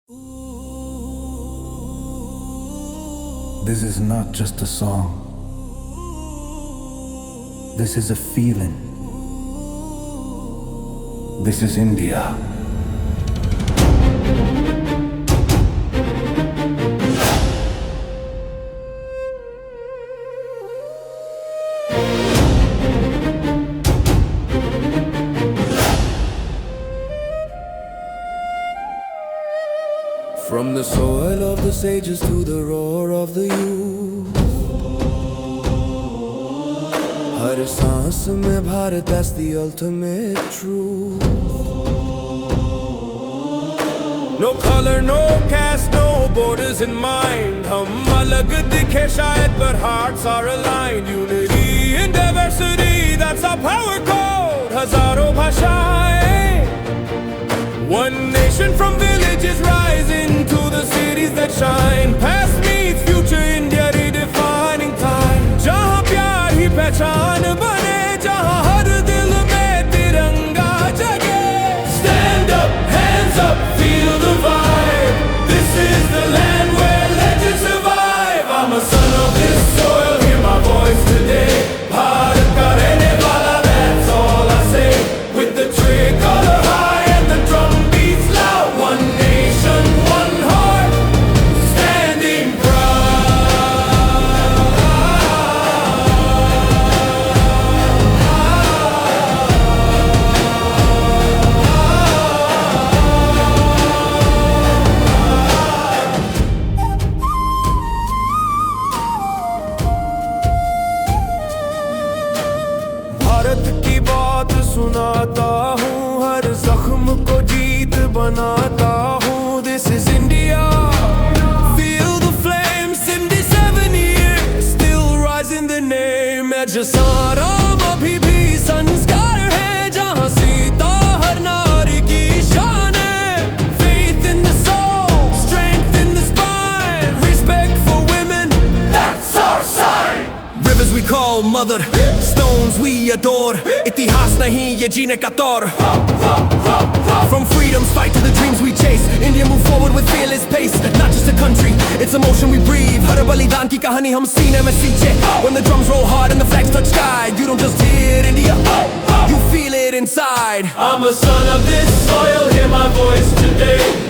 This is not just a song. This is a feeling. This is India. From the soil of the sages to the roar of the youth, हर सांस में Bharat, that's the ultimate truth. No color, no caste, no borders in mind. हम अलग दिखे शायद but hearts are aligned. Unity in diversity, that's our power code. हजारों भाषाएं, one nation from villages rising to the cities that shine. Past meets future, India redefining time. जहाँ प्यार ही पहचान बने, जहाँ हर दिल में तिरंगा जगे. Stand up, hands up, feel the vibe. This is the land where legends survive. I'm a son of this soil, hear my voice today. Bharat ka rehne wala, that's all I say. With the tricolor high and the drum beats loud. One nation, one heart, standing Bharat की बात सुनाता हूँ, हर जख्म को जीत बनाता हूँ. This is India. Feel the flame, 77 years, still rising the name. Jasaram अभी भी संस्कार है, जहाँ सीता हर नारी की शान है. Faith in the soul, strength in the spine, respect for women, that's our sign. Rivers we call mother, stones we adore. इतिहास नहीं ये जीने का तौर. From freedom's fight to the dreams we chase, India move forward with fearless pace. Not just a country, it's emotion we breathe. हर बलिदान की कहानी हम सीने में सींचे. When the drums roll hard and the flags touch sky, you don't just hear India, you feel it inside. I'm a son of this soil, hear my voice today.